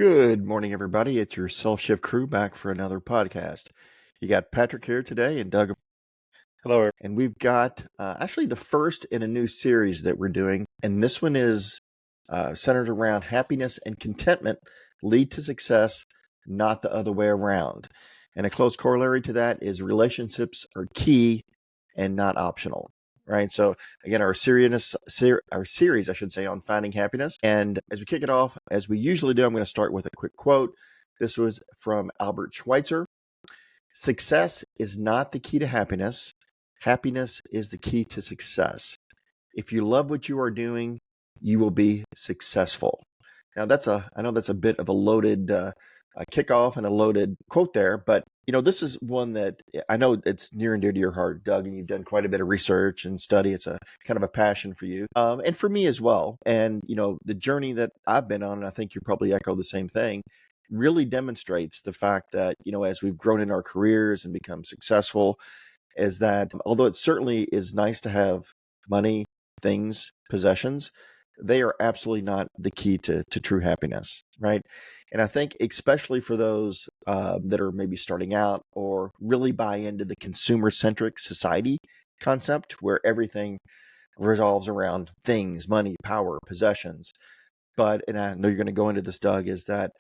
Good morning, everybody. It's your Self Shift crew back for another podcast. You got Patrick here today and Doug. Hello. And we've got actually the first in a new series that we're doing. And this one is centered around happiness and contentment lead to success, not the other way around. And a close corollary to that is relationships are key and not optional. Right. So again, our series, I should say, on finding happiness. And as we kick it off, as we usually do, I'm going to start with a quick quote. This was from Albert Schweitzer. Success is not the key to happiness. Happiness is the key to success. If you love what you are doing, you will be successful. Now I know that's a bit of a loaded kickoff and a loaded quote there, but this is one that I know it's near and dear to your heart, Doug, and you've done quite a bit of research and study. It's a kind of a passion for you, and for me as well. And the journey that I've been on, and I think you probably echo the same thing, really demonstrates the fact that as we've grown in our careers and become successful, is that although it certainly is nice to have money, things, possessions, they are absolutely not the key to true happiness, right? And I think especially for those that are maybe starting out or really buy into the consumer-centric society concept where everything revolves around things, money, power, possessions. But, and I know you're going to go into this, Doug, is that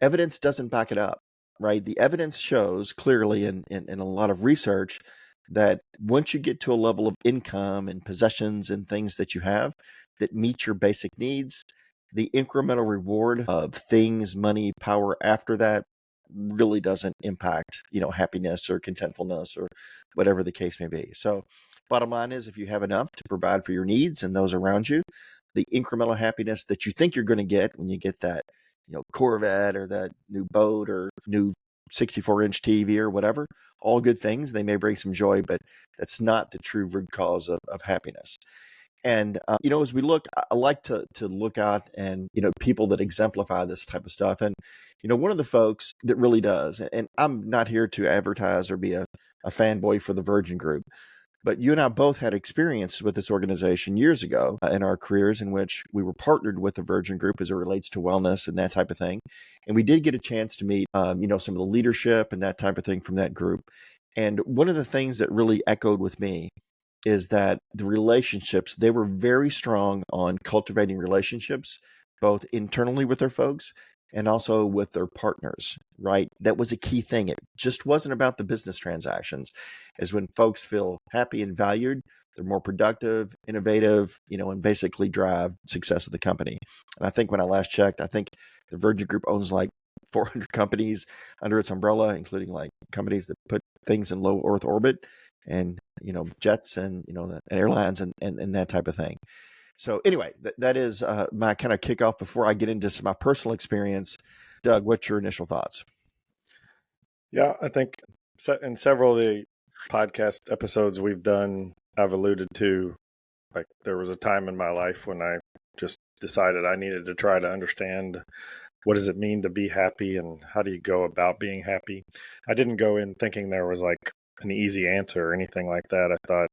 evidence doesn't back it up, right? The evidence shows clearly in a lot of research that once you get to a level of income and possessions and things that you have that meet your basic needs, the incremental reward of things, money, power after that really doesn't impact, happiness or contentfulness or whatever the case may be. So bottom line is, if you have enough to provide for your needs and those around you, the incremental happiness that you think you're going to get when you get that, Corvette or that new boat or new 64-inch TV or whatever, all good things. They may bring some joy, but that's not the true root cause of happiness. And, as we look, I like to look out and, people that exemplify this type of stuff. And, one of the folks that really does, and I'm not here to advertise or be a fanboy for the Virgin Group, but you and I both had experience with this organization years ago in our careers in which we were partnered with the Virgin Group as it relates to wellness and that type of thing. And we did get a chance to meet, some of the leadership and that type of thing from that group. And one of the things that really echoed with me is that the relationships, they were very strong on cultivating relationships, both internally with their folks and also with their partners, right? That was a key thing. It just wasn't about the business transactions. As when folks feel happy and valued, they're more productive, innovative, and basically drive success of the company. And I think when I last checked, I think the Virgin Group owns like 400 companies under its umbrella, including like companies that put things in low Earth orbit and, jets and, and airlines and that type of thing. So anyway, that is my kind of kickoff before I get into my personal experience. Doug, what's your initial thoughts? Yeah, I think in several of the podcast episodes we've done, I've alluded to, like, there was a time in my life when I just decided I needed to try to understand what does it mean to be happy and how do you go about being happy. I didn't go in thinking there was like an easy answer or anything like that. I thought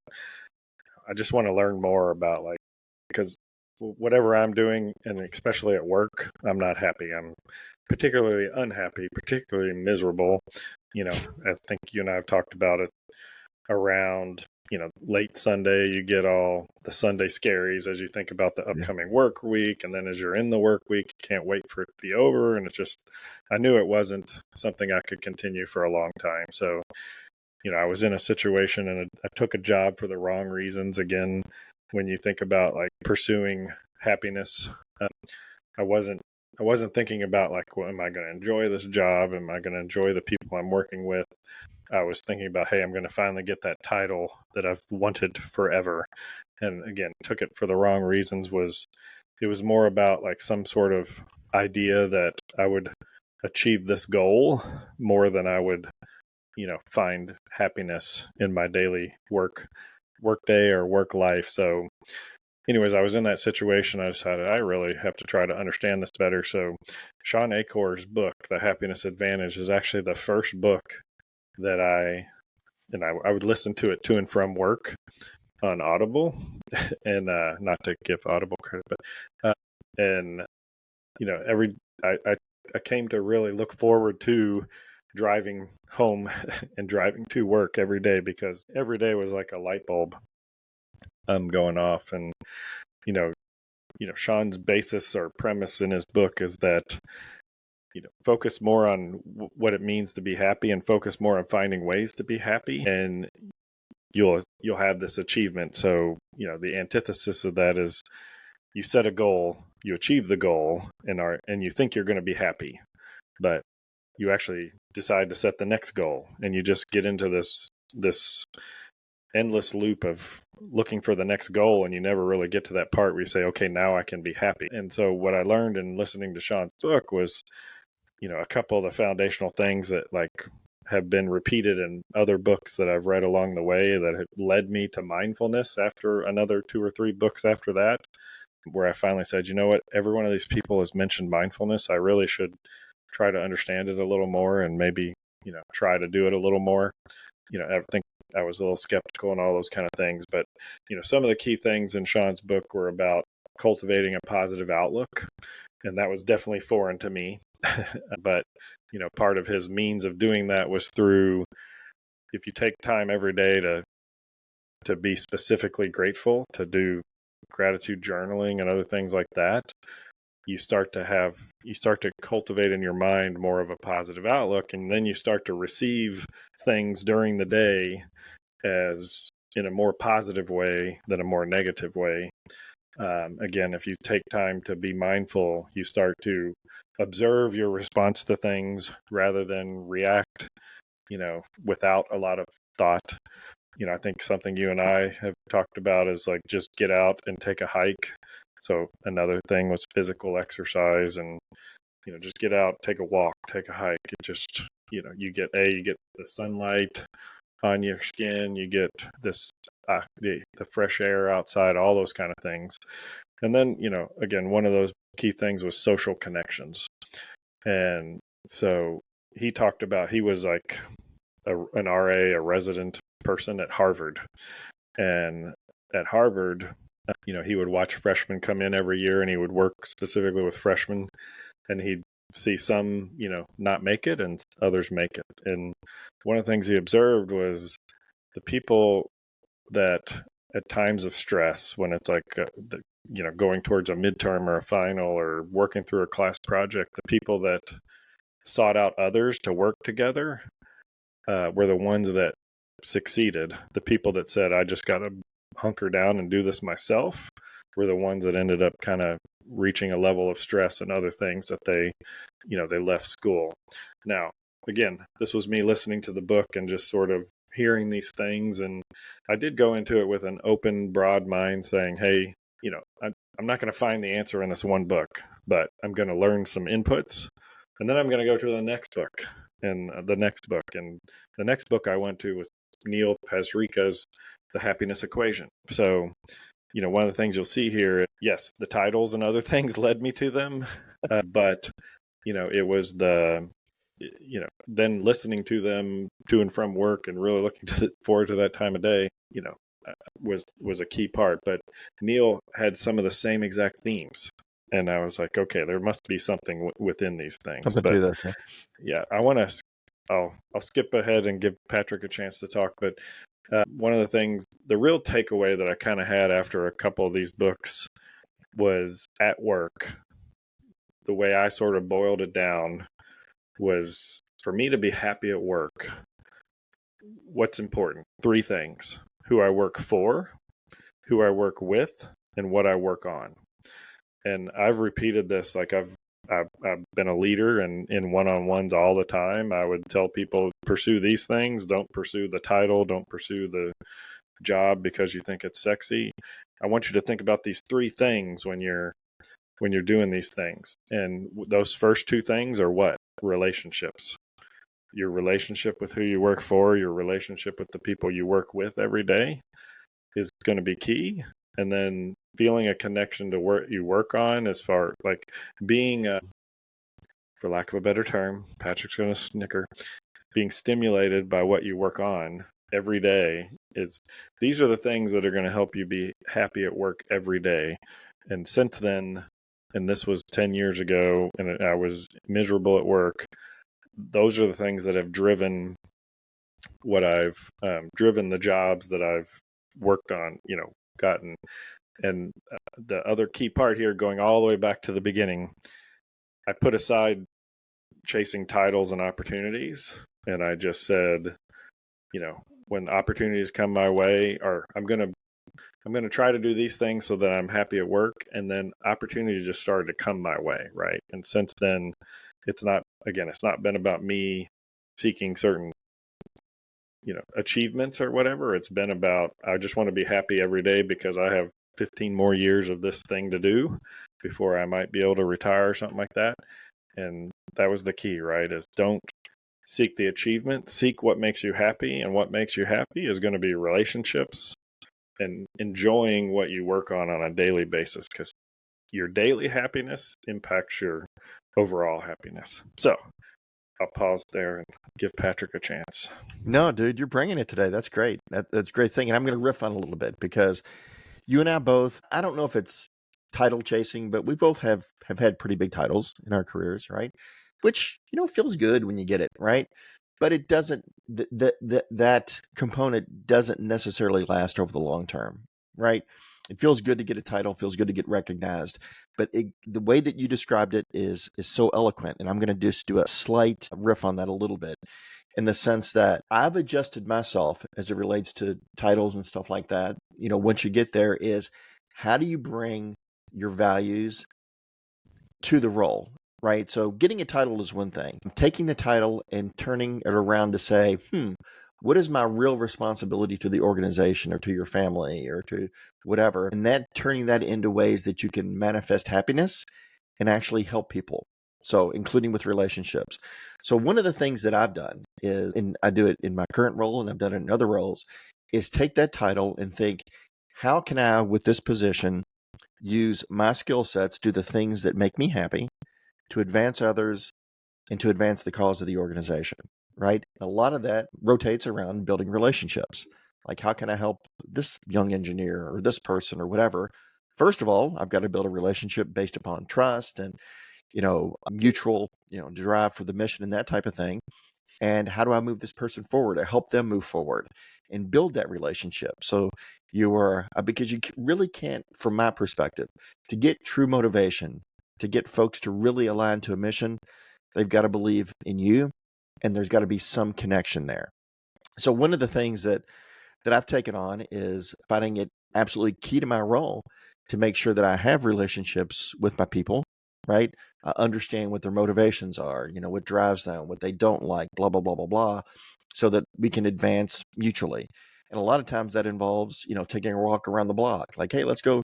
I just want to learn more about, like, because whatever I'm doing, and especially at work, I'm not happy. I'm particularly unhappy, particularly miserable. I think you and I have talked about it around, late Sunday, you get all the Sunday scaries as you think about the upcoming work week. And then as you're in the work week, you can't wait for it to be over. And it's just, I knew it wasn't something I could continue for a long time. So, I was in a situation and I took a job for the wrong reasons. Again, when you think about like pursuing happiness, I wasn't thinking about like, well, am I going to enjoy this job? Am I going to enjoy the people I'm working with? I was thinking about, hey, I'm going to finally get that title that I've wanted forever. And again, took it for the wrong reasons. It was more about like some sort of idea that I would achieve this goal more than I would, find happiness in my daily work day or work life. So anyways, I was in that situation. I decided I really have to try to understand this better. So Sean Acor's book, The Happiness Advantage, is actually the first book that I would listen to it to and from work on Audible, and not to give Audible credit, but and every I I came to really look forward to driving home and driving to work every day, because every day was like a light bulb going off. And you know Sean's basis or premise in his book is that focus more on what it means to be happy, and focus more on finding ways to be happy, and you'll have this achievement. So the antithesis of that is, you set a goal, you achieve the goal, and you think you're going to be happy, but you actually decide to set the next goal, and you just get into this endless loop of looking for the next goal, and you never really get to that part where you say, okay, now I can be happy. And so what I learned in listening to Sean's book was a couple of the foundational things that have been repeated in other books that I've read along the way, that have led me to mindfulness after another 2 or 3 books after that, where I finally said, you know what, every one of these people has mentioned mindfulness. I really should try to understand it a little more, and maybe, try to do it a little more. I think I was a little skeptical and all those kind of things, but, some of the key things in Sean's book were about cultivating a positive outlook. And that was definitely foreign to me. But, part of his means of doing that was through, if you take time every day to be specifically grateful, to do gratitude journaling and other things like that, you start to cultivate in your mind more of a positive outlook, and then you start to receive things during the day as in a more positive way than a more negative way. Again, if you take time to be mindful, you start to observe your response to things rather than react, without a lot of thought. I think something you and I have talked about is just get out and take a hike. So another thing was physical exercise, and, just get out, take a walk, take a hike. It just, you get the sunlight on your skin, you get this, the fresh air outside, all those kind of things. And then, again, one of those key things was social connections. And so he talked about, he was like an RA, a resident person at Harvard. And at Harvard, he would watch freshmen come in every year, and he would work specifically with freshmen, and he'd see some, not make it, and others make it. And one of the things he observed was the people that at times of stress, when it's going towards a midterm or a final or working through a class project, the people that sought out others to work together were the ones that succeeded. The people that said, I just got to hunker down and do this myself, were the ones that ended up kind of reaching a level of stress and other things that they left school. Now, again, this was me listening to the book and just sort of hearing these things. And I did go into it with an open, broad mind, saying, hey, I'm not going to find the answer in this one book, but I'm going to learn some inputs, and then I'm going to go to the next book and the next book. And the next book I went to was Neil Pasricha's The Happiness Equation. So, one of the things you'll see here, yes, the titles and other things led me to them, but, it was then listening to them to and from work and really looking forward to that time of day, was a key part. But Neil had some of the same exact themes. And I was like, okay, there must be something within these things. Something to this, yeah. I'll skip ahead and give Patrick a chance to talk. But one of the things, the real takeaway that I kind of had after a couple of these books was at work. The way I sort of boiled it down was, for me to be happy at work, what's important? 3 things: who I work for, who I work with, and what I work on. And I've repeated this, I've been a leader and in one-on-ones all the time. I would tell people, pursue these things. Don't pursue the title. Don't pursue the job because you think it's sexy. I want you to think about these 3 things when you're doing these things. And those first 2 things are what? Relationships. Your relationship with who you work for, your relationship with the people you work with every day is going to be key. And then feeling a connection to what you work on, as far being, for lack of a better term, Patrick's going to snicker, being stimulated by what you work on every day. These are the things that are going to help you be happy at work every day. And since then, and this was 10 years ago, and I was miserable at work. Those are the things that have driven what I've driven the jobs that I've worked on, gotten. And the other key part here, going all the way back to the beginning, I put aside chasing titles and opportunities, and I just said, when opportunities come my way, or I'm gonna try to do these things so that I'm happy at work, and then opportunities just started to come my way, right? And since then, it's not been about me seeking certain achievements or whatever. It's been about, I just want to be happy every day because I have 15 more years of this thing to do before I might be able to retire or something like that. And that was the key, right? Is don't seek the achievement, seek what makes you happy. And what makes you happy is going to be relationships and enjoying what you work on a daily basis, because your daily happiness impacts your overall happiness. So I'll pause there and give Patrick a chance. No, dude, you're bringing it today. That's great. That's a great thing. And I'm going to riff on it a little bit because you and I both, I don't know if it's title chasing, but we both have had pretty big titles in our careers, right? Which, feels good when you get it, right? But it doesn't, that component doesn't necessarily last over the long term, right? It feels good to get a title, feels good to get recognized, but the way that you described it is so eloquent. And I'm going to just do a slight riff on that a little bit, in the sense that I've adjusted myself as it relates to titles and stuff like that. Once you get there, is how do you bring your values to the role, right? So getting a title is one thing. Taking the title and turning it around to say, what is my real responsibility to the organization or to your family or to whatever? And then turning that into ways that you can manifest happiness and actually help people. So including with relationships. So one of the things that I've done is, and I do it in my current role and I've done it in other roles, is take that title and think, how can I, with this position, use my skill sets, do the things that make me happy, to advance others and to advance the cause of the organization, right? A lot of that rotates around building relationships. Like, how can I help this young engineer or this person or whatever? First of all, I've got to build a relationship based upon trust and, mutual, drive for the mission and that type of thing. And how do I move this person forward? I help them move forward and build that relationship. So because you really can't, from my perspective, to get true motivation, to get folks to really align to a mission, they've got to believe in you, and there's got to be some connection there. So one of the things that I've taken on is finding it absolutely key to my role to make sure that I have relationships with my people, right? I understand what their motivations are, what drives them, what they don't like, blah, blah, blah, blah, blah, so that we can advance mutually. And a lot of times that involves, taking a walk around the block. Like, hey, let's go,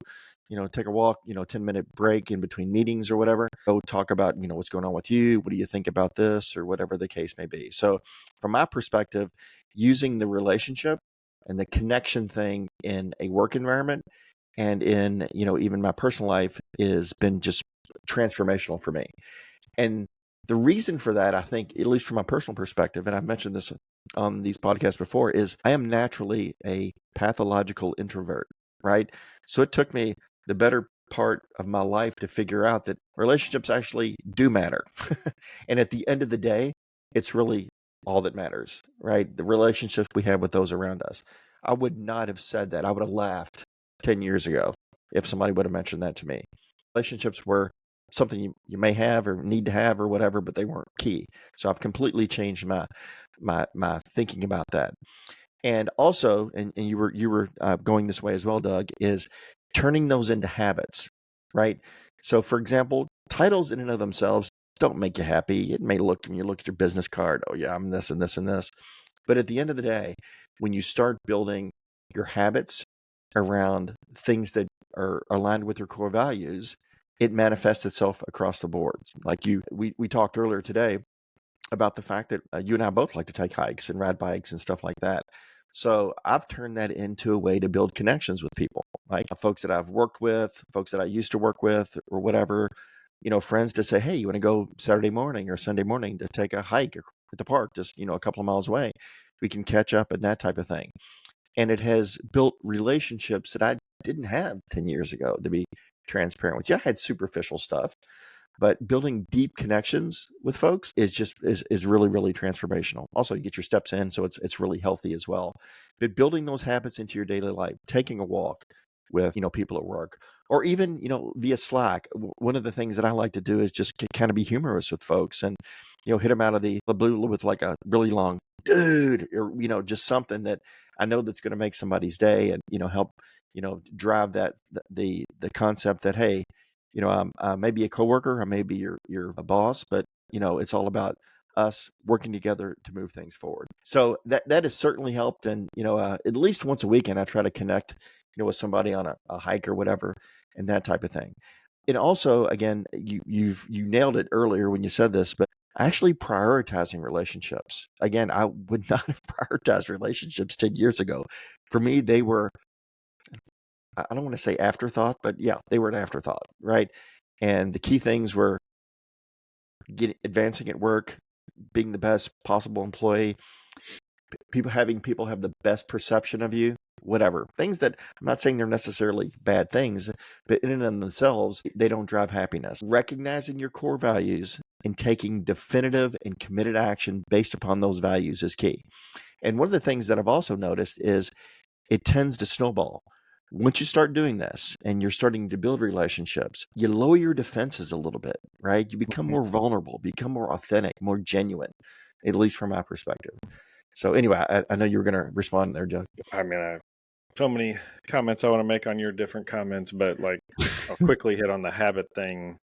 take a walk, 10-minute break in between meetings or whatever. Go talk about, what's going on with you. What do you think about this, or whatever the case may be. So from my perspective, using the relationship and the connection thing in a work environment and in, even my personal life has been just transformational for me. And the reason for that, I think, at least from my personal perspective, and I've mentioned this on these podcasts before, is I am naturally a pathological introvert, right? So it took me the better part of my life to figure out that relationships actually do matter. And at the end of the day, it's really all that matters, right? The relationships we have with those around us. I would not have said that. I would have laughed 10 years ago if somebody would have mentioned that to me. Relationships were something you may have or need to have or whatever, but they weren't key. So I've completely changed my thinking about that. And also, and you were going this way as well, Doug, is turning those into habits, right? So for example, titles in and of themselves don't make you happy. It may look, when you look at your business card, oh yeah, I'm this and this and this. But at the end of the day, when you start building your habits around things that are aligned with your core values, it manifests itself across the board. Like we talked earlier today about the fact that you and I both like to take hikes and ride bikes and stuff like that. So I've turned that into a way to build connections with people, like folks that I've worked with, folks that I used to work with, or whatever, friends to say, hey, you want to go Saturday morning or Sunday morning to take a hike at the park, just, a couple of miles away. We can catch up and that type of thing. And it has built relationships that I didn't have 10 years ago, to be transparent with you. I had superficial stuff, but building deep connections with folks is really, really transformational. Also, you get your steps in, so it's really healthy as well. But building those habits into your daily life, taking a walk with people at work, or even via Slack. One of the things that I like to do is just kind of be humorous with folks, and hit them out of the blue with like a really long dude, or just something that I know that's going to make somebody's day, and help drive that the concept that, hey, I may be a coworker, I may be your boss, but it's all about us working together to move things forward. So that has certainly helped. And at least once a weekend, I try to connect with somebody on a hike or whatever, and that type of thing. And also, again, you nailed it earlier when you said this, but actually prioritizing relationships. Again, I would not have prioritized relationships 10 years ago. For me, they were, I don't want to say afterthought, but yeah, they were an afterthought, right? And the key things were advancing at work, being the best possible employee, having people have the best perception of you, whatever. Things that I'm not saying they're necessarily bad things, but in and of themselves, they don't drive happiness. Recognizing your core values and taking definitive and committed action based upon those values is key. And one of the things that I've also noticed is it tends to snowball. Once you start doing this and you're starting to build relationships, you lower your defenses a little bit, right? You become more vulnerable, become more authentic, more genuine, at least from my perspective. So anyway, I know you were going to respond there, Joe. I mean, I have so many comments I want to make on your different comments, but like I'll quickly hit on the habit thing.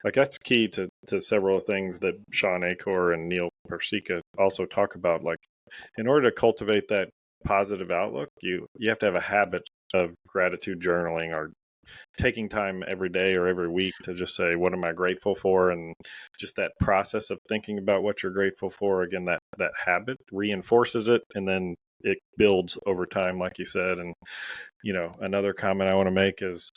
Like that's key to several things that Sean Acor and Neil Persica also talk about. Like in order to cultivate that positive outlook, you have to have a habit of gratitude journaling, or taking time every day or every week to just say, what am I grateful for? And just that process of thinking about what you're grateful for, again, that habit reinforces it, and then it builds over time, like you said. And another comment I want to make is,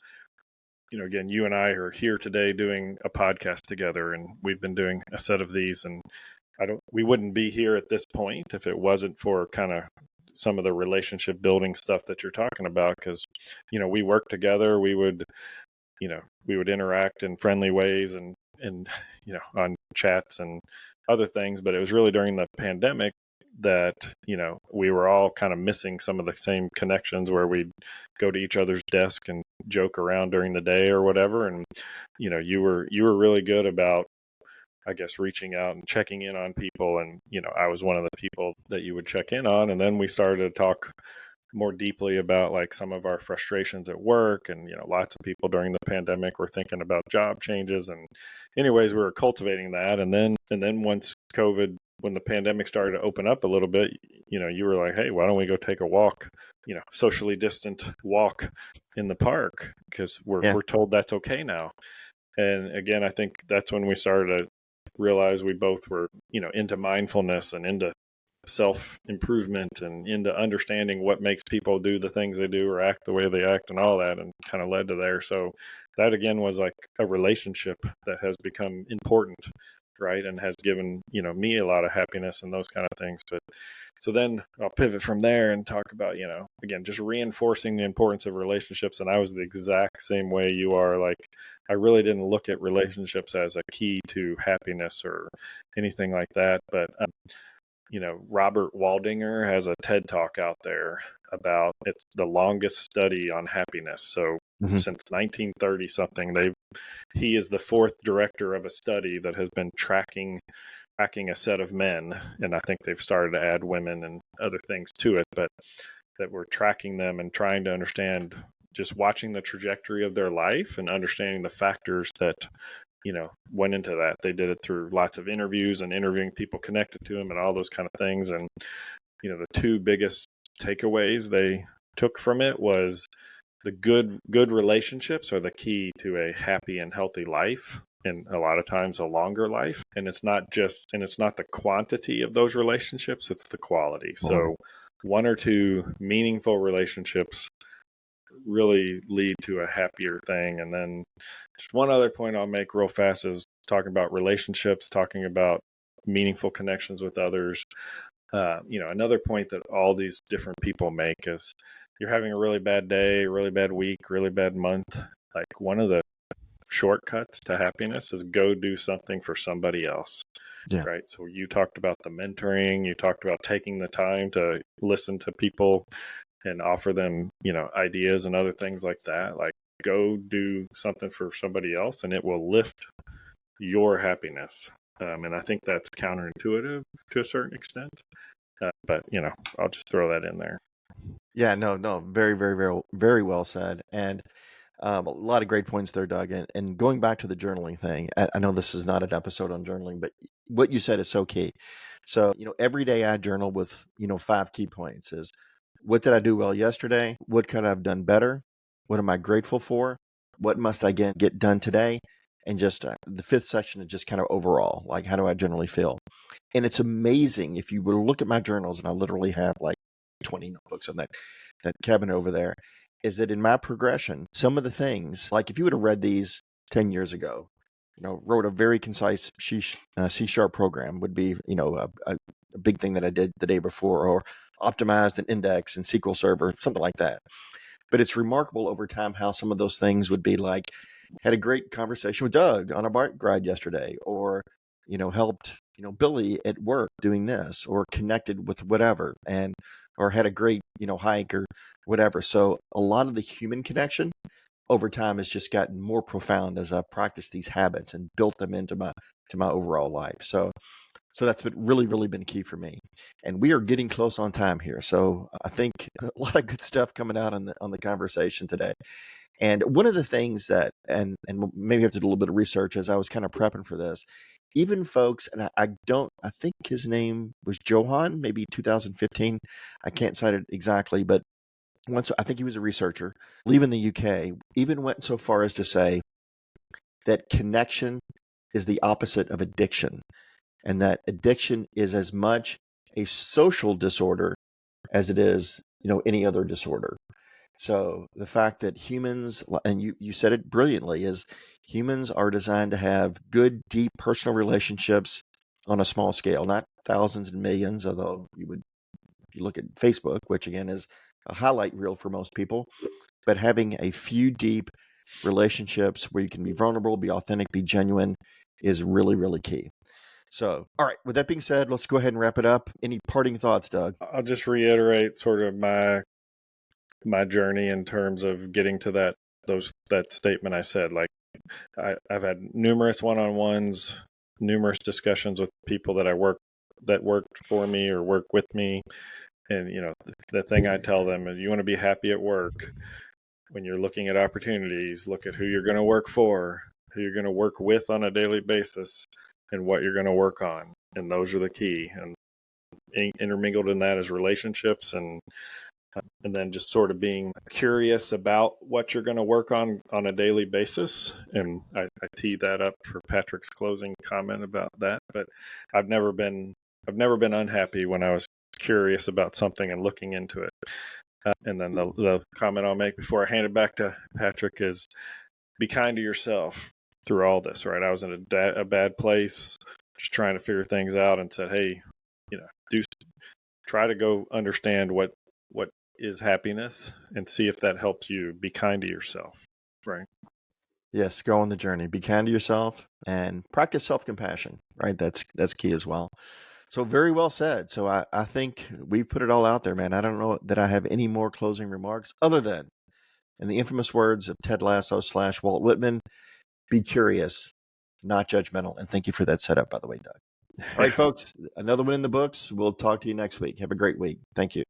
again, you and I are here today doing a podcast together, and we've been doing a set of these, and we wouldn't be here at this point if it wasn't for kind of some of the relationship building stuff that you're talking about. Because we work together, we would interact in friendly ways, and on chats and other things, but it was really during the pandemic that we were all kind of missing some of the same connections, where we'd go to each other's desk and joke around during the day or whatever. And you were really good about, I guess, reaching out and checking in on people. And I was one of the people that you would check in on. And then we started to talk more deeply about like some of our frustrations at work. And lots of people during the pandemic were thinking about job changes. And anyways, we were cultivating that. And then once when the pandemic started to open up a little bit, you were like, hey, why don't we go take a walk, socially distant walk in the park, because we're told that's okay now. And again, I think that's when we started to realize we both were into mindfulness and into self-improvement and into understanding what makes people do the things they do or act the way they act and all that, and kind of led to there. So that again was like a relationship that has become important, right, and has given me a lot of happiness and those kind of things. But so then I'll pivot from there and talk about again, just reinforcing the importance of relationships. And I was the exact same way you are. Like I really didn't look at relationships as a key to happiness or anything like that. But Robert Waldinger has a TED Talk out there about, it's the longest study on happiness. So since 1930 something, he is the fourth director of a study that has been tracking a set of men, and I think they've started to add women and other things to it, but that we're tracking them and trying to understand, just watching the trajectory of their life and understanding the factors that went into that. They did it through lots of interviews and interviewing people connected to him and all those kind of things. And, the two biggest takeaways they took from it was the good relationships are the key to a happy and healthy life, and a lot of times a longer life. And it's not the quantity of those relationships, it's the quality. So one or two meaningful relationships really lead to a happier thing. And then just one other point I'll make real fast is talking about relationships, talking about meaningful connections with others. Another point that all these different people make is, you're having a really bad day, really bad week, really bad month. Like one of the shortcuts to happiness is go do something for somebody else. Yeah. Right. So you talked about the mentoring, you talked about taking the time to listen to people and offer them, ideas and other things like that. Like go do something for somebody else and it will lift your happiness. And I think that's counterintuitive to a certain extent. But, I'll just throw that in there. Yeah, no, very, very, very, very well said. And a lot of great points there, Doug. And going back to the journaling thing, I know this is not an episode on journaling, but what you said is so key. So, every day I journal with, 5 key points is what did I do well yesterday? What could I have done better? What am I grateful for? What must I get done today? And just the 5th section is just kind of overall, like how do I generally feel? And it's amazing if you were to look at my journals, and I literally have like 20 notebooks on that cabinet over there, is that in my progression, some of the things, like if you would have read these 10 years ago, wrote a very concise C-sharp program would be, a big thing that I did the day before, or optimized an index in SQL Server, something like that. But it's remarkable over time how some of those things would be like, had a great conversation with Doug on a bike ride yesterday, or, helped, Billy at work doing this, or connected with whatever, and, or had a great, hike or whatever. So a lot of the human connection over time has just gotten more profound as I practiced these habits and built them into my overall life. So that's been really, really been key for me. And we are getting close on time here. So I think a lot of good stuff coming out on the conversation today. And one of the things that, and maybe I have to do a little bit of research as I was kind of prepping for this, even folks, and I think his name was Johan, maybe 2015. I can't cite it exactly, but once I think he was a researcher, leaving the UK, even went so far as to say that connection is the opposite of addiction, and that addiction is as much a social disorder as it is, any other disorder. So the fact that humans, and you said it brilliantly, is humans are designed to have good, deep personal relationships on a small scale, not thousands and millions, although if you look at Facebook, which again is a highlight reel for most people, but having a few deep relationships where you can be vulnerable, be authentic, be genuine is really, really key. So, all right, with that being said, let's go ahead and wrap it up. Any parting thoughts, Doug? I'll just reiterate sort of my journey in terms of getting to that statement I said. Like I've had numerous one-on-ones, numerous discussions with people that worked for me or work with me. And, the thing I tell them is you want to be happy at work. When you're looking at opportunities, look at who you're going to work for, who you're going to work with on a daily basis, and what you're going to work on. And those are the key. And intermingled in that is relationships and then just sort of being curious about what you're going to work on a daily basis. And I teed that up for Patrick's closing comment about that. But I've never been unhappy when I was curious about something and looking into it. And then the comment I'll make before I hand it back to Patrick is be kind to yourself through all this, right? I was in a bad place, just trying to figure things out, and said, hey, try to go understand what is happiness and see if that helps you be kind to yourself, right? Yes, go on the journey. Be kind to yourself and practice self-compassion, right? That's key as well. So very well said. So I think we've put it all out there, man. I don't know that I have any more closing remarks other than, in the infamous words of Ted Lasso / Walt Whitman, be curious, not judgmental. And thank you for that setup, by the way, Doug. All right, folks, another one in the books. We'll talk to you next week. Have a great week. Thank you.